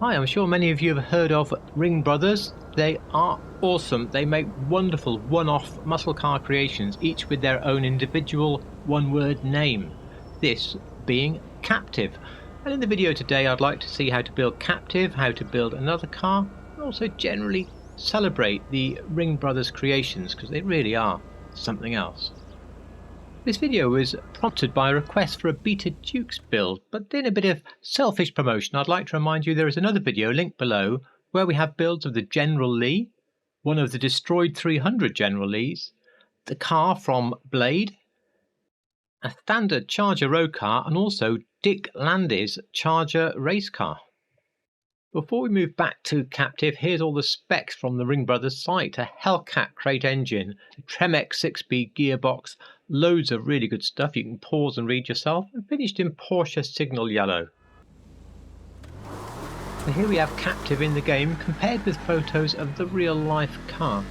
Hi, I'm sure many of you have heard of Ringbrothers. They are awesome. They make wonderful one-off muscle car creations, each with their own individual one-word name. This being Captive. And in the video today, I'd like to see how to build Captive, how to build another car, and also generally celebrate the Ringbrothers creations because they really are something else. This video was prompted by a request for a Beta Dukes build, but in a bit of selfish promotion, I'd like to remind you there is another video linked below where we have builds of the General Lee, one of the destroyed 300 General Lees, the car from Blade, a standard Charger road car, and also Dick Landis Charger race car. Before we move back to Captive, here's all the specs from the Ringbrothers site. A Hellcat crate engine, a Tremex 6-speed gearbox, loads of really good stuff you can pause and read yourself, and finished in Porsche Signal Yellow. So here we have Captive in the game compared with photos of the real-life car.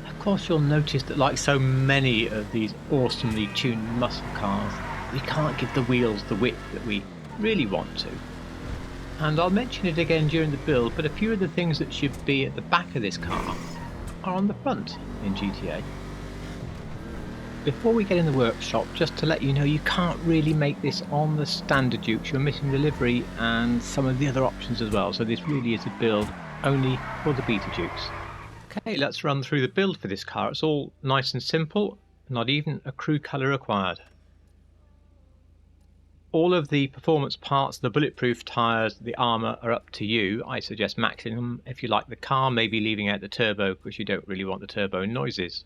Of course you'll notice that like so many of these awesomely tuned muscle cars, we can't give the wheels the width that we really want to. And I'll mention it again during the build, but a few of the things that should be at the back of this car are on the front in GTA. Before we get in the workshop, just to let you know, you can't really make this on the standard Dukes. You're missing the livery and some of the other options as well, so this really is a build only for the Beta Dukes. Okay, let's run through the build for this car. It's all nice and simple, not even a crew colour required. All of the performance parts, the bulletproof tyres, the armour are up to you. I suggest maxing them if you like the car, maybe leaving out the turbo because you don't really want the turbo noises.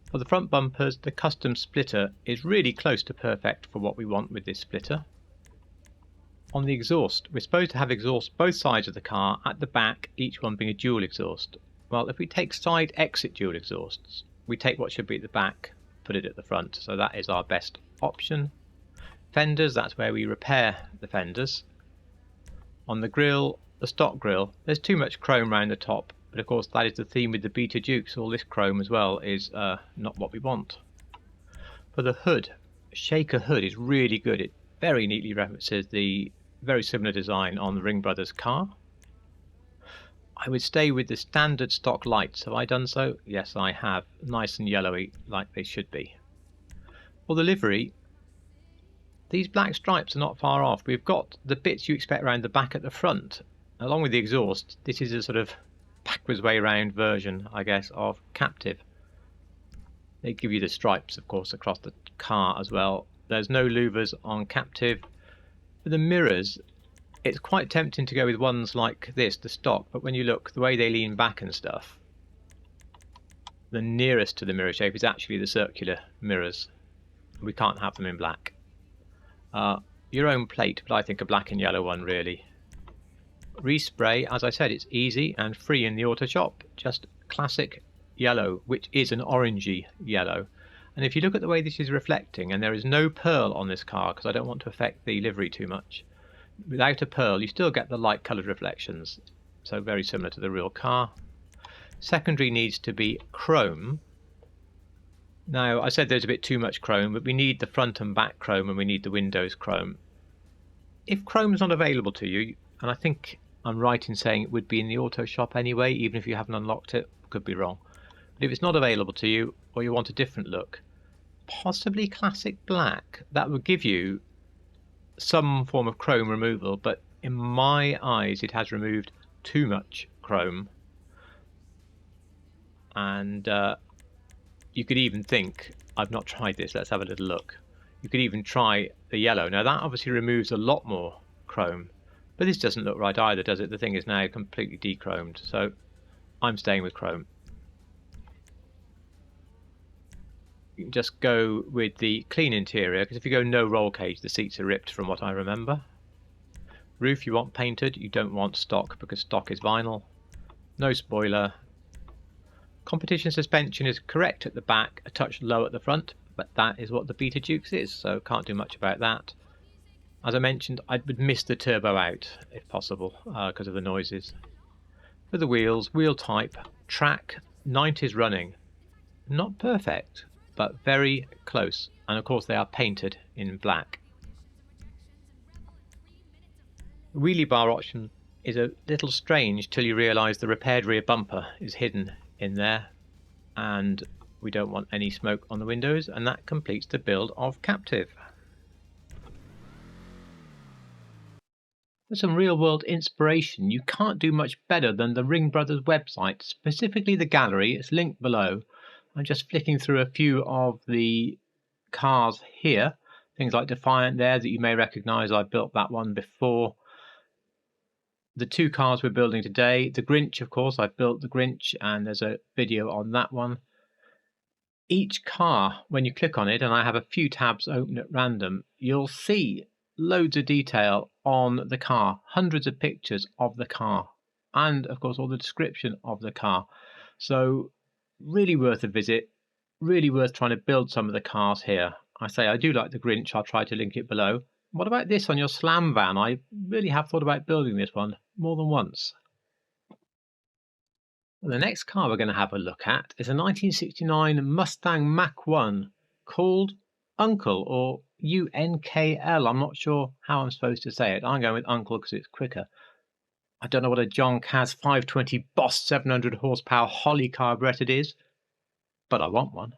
For the front bumpers, the custom splitter is really close to perfect for what we want with this splitter. On the exhaust, we're supposed to have exhaust both sides of the car, at the back, each one being a dual exhaust. Well, if we take side exit dual exhausts, we take what should be at the back, put it at the front, so that is our best option. Fenders, that's where we repair the fenders. On the grille, the stock grille, there's too much chrome around the top, but of course that is the theme with the Beta Dukes. All this chrome as well is not what we want. For the hood, shaker hood is really good. It very neatly references the very similar design on the Ringbrothers car. I would stay with the standard stock lights. Have I done so? Yes, I have. Nice and yellowy like they should be. For the livery, these black stripes are not far off. We've got the bits you expect around the back at the front. Along with the exhaust, this is a sort of backwards way round version, I guess, of Captive. They give you the stripes, of course, across the car as well. There's no louvers on Captive. For the mirrors, it's quite tempting to go with ones like this, the stock, but when you look, the way they lean back and stuff, the nearest to the mirror shape is actually the circular mirrors. We can't have them in black. Your own plate, but I think a black and yellow one really. Respray, as I said, it's easy and free in the auto shop, just classic yellow, which is an orangey yellow. And if you look at the way this is reflecting, and there is no pearl on this car because I don't want to affect the livery too much, without a pearl you still get the light coloured reflections, so very similar to the real car. Secondary needs to be chrome. Now, I said there's a bit too much chrome, but we need the front and back chrome and we need the windows chrome. If chrome is not available to you, and I think I'm right in saying it would be in the auto shop anyway, even if you haven't unlocked it, could be wrong. But if it's not available to you, or you want a different look, possibly classic black, that would give you some form of chrome removal, but in my eyes it has removed too much chrome. And you could even think, I've not tried this, let's have a little look. You could even try the yellow. Now that obviously removes a lot more chrome, but this doesn't look right either, does it? The thing is now completely de-chromed, so I'm staying with chrome. You can just go with the clean interior, because if you go no roll cage, the seats are ripped from what I remember. Roof you want painted, you don't want stock because stock is vinyl. No spoiler. Competition suspension is correct at the back, a touch low at the front, but that is what the Beta Dukes is, so can't do much about that. As I mentioned, I would miss the turbo out if possible because of the noises. For the wheels, wheel type, track, 90s running. Not perfect, but very close, and of course they are painted in black. The wheelie bar option is a little strange till you realise the repaired rear bumper is hidden in there, and we don't want any smoke on the windows, and that completes the build of Captive. For some real-world inspiration, you can't do much better than the Ringbrothers website, specifically the gallery. It's linked below. I'm just flicking through a few of the cars here. Things like Defiant there that you may recognise. I built that one before. The two cars we're building today, the Grinch, of course, I've built the Grinch, and there's a video on that one. Each car, when you click on it, and I have a few tabs open at random, you'll see loads of detail on the car, hundreds of pictures of the car, and of course all the description of the car. So really worth a visit, really worth trying to build some of the cars here. I say I do like the Grinch. I'll try to link it below. What about this on your slam van? I really have thought about building this one more than once. The next car we're going to have a look at is a 1969 Mustang Mach 1 called Uncle, or UNKL. I'm not sure how I'm supposed to say it. I'm going with Uncle because it's quicker. I don't know what a John Kaz 520 Boss 700 horsepower Holly carburetted is, but I want one.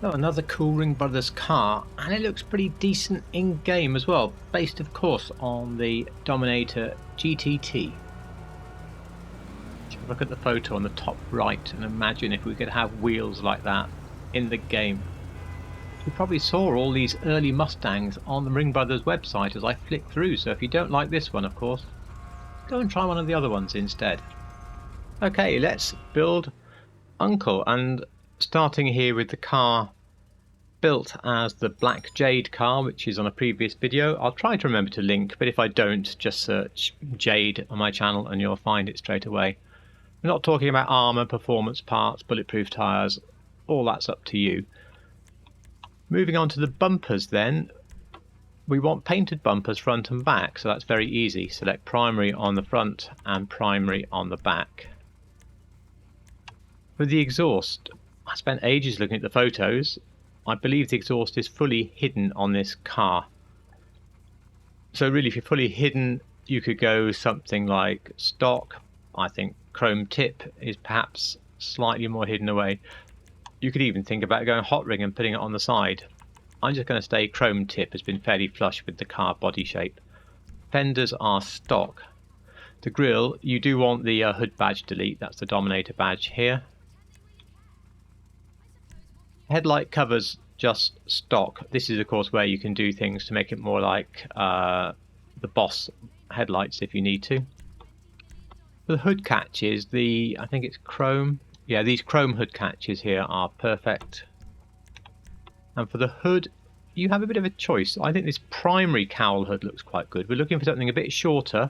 Oh, another cool Ringbrothers car, and it looks pretty decent in game as well, based of course on the Dominator GTT. Look at the photo on the top right and imagine if we could have wheels like that in the game. You probably saw all these early Mustangs on the Ringbrothers website as I flick through, so if you don't like this one, of course, go and try one of the other ones instead. Okay, let's build Uncle, and starting here with the car built as the Black Jade car, which is on a previous video. I'll try to remember to link, but if I don't, just search Jade on my channel and you'll find it straight away. We're not talking about armour, performance parts, bulletproof tyres, all that's up to you. Moving on to the bumpers then, we want painted bumpers front and back, so that's very easy. Select primary on the front and primary on the back. For the exhaust, I spent ages looking at the photos. I believe the exhaust is fully hidden on this car. So really, if you're fully hidden, you could go something like stock. I think chrome tip is perhaps slightly more hidden away. You could even think about going hot ring and putting it on the side. I'm just going to say chrome tip has been fairly flush with the car body shape. Fenders are stock. The grille, you do want the hood badge delete. That's the Dominator badge here. Headlight covers just stock. This is of course where you can do things to make it more like the Boss headlights if you need to. For the hood catches, I think it's chrome. Yeah, these chrome hood catches here are perfect. And for the hood, you have a bit of a choice. I think this primary cowl hood looks quite good. We're looking for something a bit shorter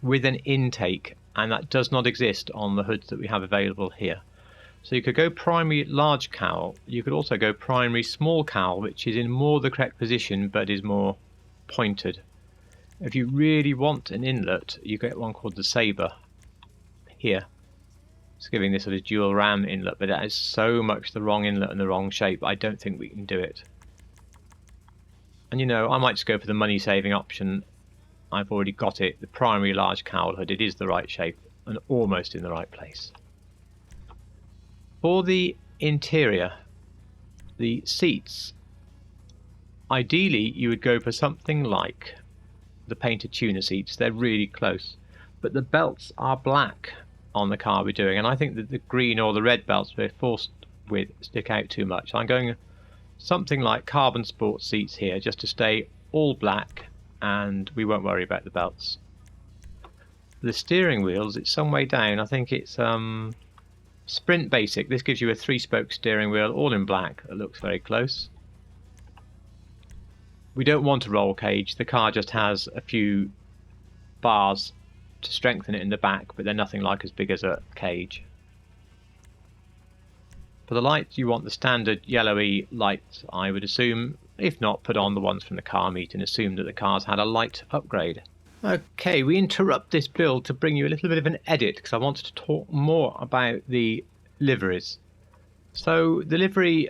with an intake, and that does not exist on the hoods that we have available here. So you could go primary large cowl. You could also go primary small cowl, which is in more the correct position but is more pointed. If you really want an inlet, you get one called the Sabre here. It's giving this sort of dual ram inlet, but that is so much the wrong inlet and the wrong shape. I don't think we can do it. And you know, I might just go for the money saving option. I've already got it. The primary large cowl hood, it is the right shape and almost in the right place. For the interior, the seats, ideally you would go for something like the painted tuner seats. They're really close, but the belts are black on the car we're doing, and I think that the green or the red belts we're forced with stick out too much. I'm going something like carbon sport seats here, just to stay all black, and we won't worry about the belts. The steering wheels, it's some way down. I think it's Sprint Basic. This gives you a 3-spoke steering wheel, all in black. It looks very close. We don't want a roll cage. The car just has a few bars to strengthen it in the back, but they're nothing like as big as a cage. For the lights, you want the standard yellowy lights, I would assume. If not, put on the ones from the car meet and assume that the car's had a light upgrade. Okay, we interrupt this build to bring you a little bit of an edit because I wanted to talk more about the liveries. So the livery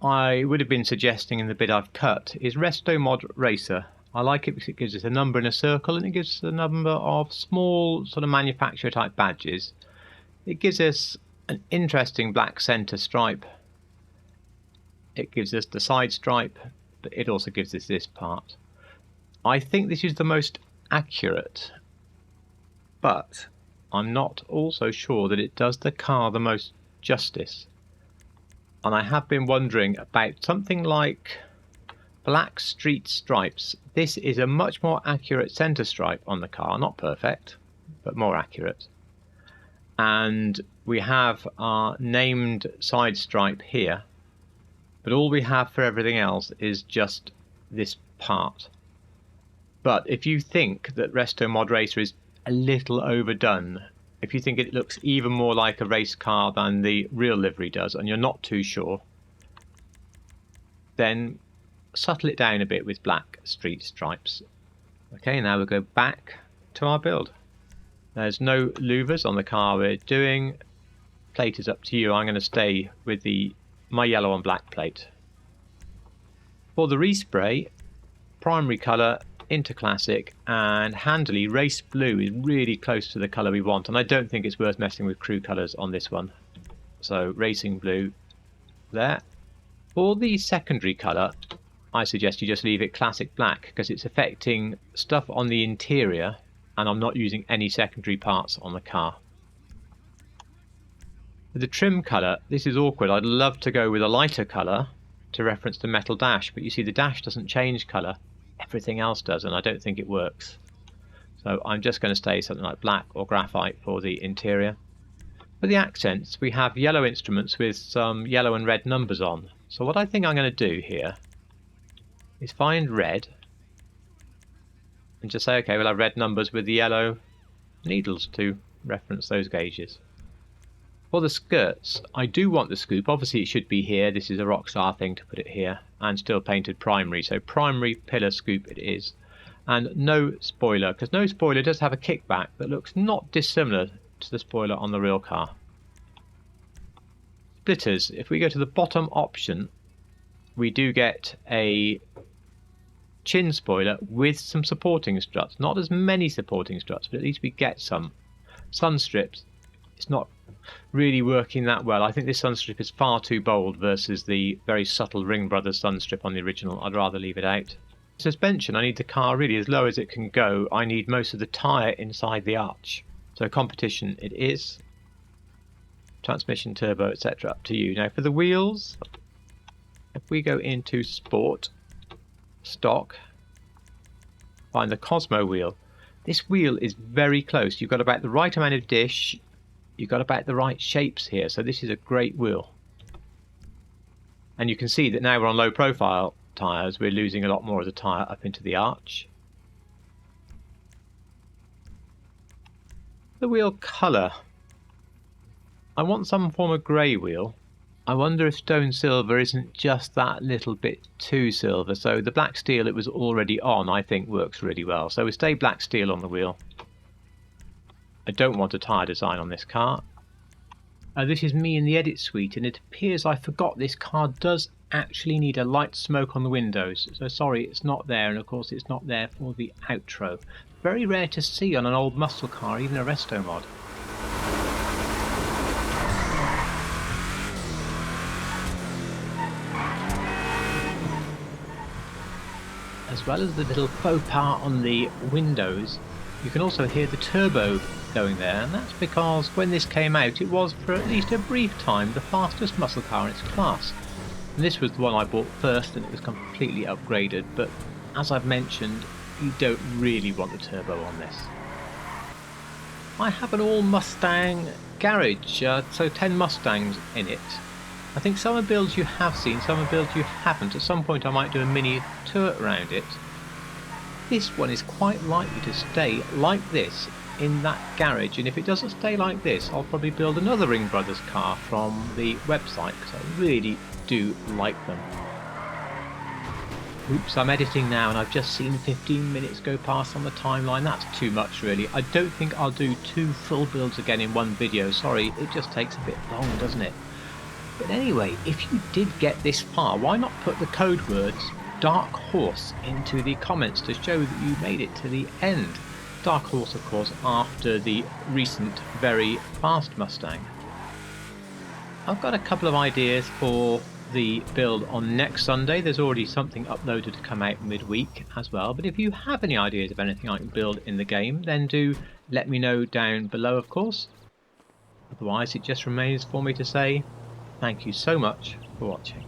I would have been suggesting in the bit I've cut is Resto Mod Racer. I like it because it gives us a number in a circle and it gives us a number of small sort of manufacturer type badges. It gives us an interesting black center stripe. It gives us the side stripe, but it also gives us this part. I think this is the most accurate, but I'm not also sure that it does the car the most justice. And I have been wondering about something like black street stripes. This is a much more accurate center stripe on the car, not perfect, but more accurate. And we have our named side stripe here, but all we have for everything else is just this part. But if you think that Resto Mod Racer is a little overdone, if you think it looks even more like a race car than the real livery does, and you're not too sure, then subtle it down a bit with black street stripes. Okay, now we'll go back to our build. There's no louvers on the car we're doing. Plate is up to you. I'm going to stay with my yellow and black plate. For the respray, primary colour into classic, and handily race blue is really close to the colour we want, and I don't think it's worth messing with crew colours on this one. So racing blue there. For the secondary colour, I suggest you just leave it classic black because it's affecting stuff on the interior and I'm not using any secondary parts on the car. For the trim colour, this is awkward. I'd love to go with a lighter colour to reference the metal dash, but you see the dash doesn't change colour. Everything else does, and I don't think it works. So I'm just going to stay something like black or graphite for the interior. For the accents, we have yellow instruments with some yellow and red numbers on. So what I think I'm going to do here is find red and just say, okay, we'll have red numbers with the yellow needles to reference those gauges. For the skirts, I do want the scoop. Obviously it should be here. This is a Rockstar thing to put it here, and still painted primary. So primary pillar scoop it is. And no spoiler, because no spoiler does have a kickback that looks not dissimilar to the spoiler on the real car. Splitters, if we go to the bottom option, we do get a chin spoiler with some supporting struts. Not as many supporting struts, but at least we get some. Sun strips, it's not really working that well. I think this sun strip is far too bold versus the very subtle Ringbrothers sun strip on the original. I'd rather leave it out. Suspension, I need the car really as low as it can go. I need most of the tyre inside the arch. So competition it is. Transmission, turbo, etc. up to you. Now for the wheels, if we go into sport, stock, find the Cosmo wheel. This wheel is very close. You've got about the right amount of dish, you've got about the right shapes here, so this is a great wheel. And you can see that now we're on low profile tyres, we're losing a lot more of the tyre up into the arch. The wheel colour, I want some form of grey wheel. I wonder if stone silver isn't just that little bit too silver. So the black steel it was already on, I think works really well. So we stay black steel on the wheel. I don't want a tyre design on this car. This is me in the edit suite, and it appears I forgot this car does actually need a light smoke on the windows. So sorry, it's not there, and of course it's not there for the outro. Very rare to see on an old muscle car, even a resto mod. As well as the little faux pas on the windows, you can also hear the turbo going there, and that's because when this came out it was for at least a brief time the fastest muscle car in its class. And this was the one I bought first and it was completely upgraded, but as I've mentioned, you don't really want the turbo on this. I have an all Mustang garage, so 10 Mustangs in it. I think some are builds you have seen, some are builds you haven't. At some point I might do a mini tour around it. This one is quite likely to stay like this in that garage, and if it doesn't stay like this I'll probably build another Ringbrothers car from the website because I really do like them. Oops, I'm editing now and I've just seen 15 minutes go past on the timeline. That's too much really. I don't think I'll do 2 full builds again in one video. Sorry, it just takes a bit long, doesn't it? But anyway, if you did get this far, why not put the code words Dark Horse into the comments to show that you made it to the end. Dark Horse, of course, after the recent very fast Mustang. I've got a couple of ideas for the build on next Sunday. There's already something uploaded to come out midweek as well, but if you have any ideas of anything I can build in the game, then do let me know down below, of course. Otherwise, it just remains for me to say thank you so much for watching.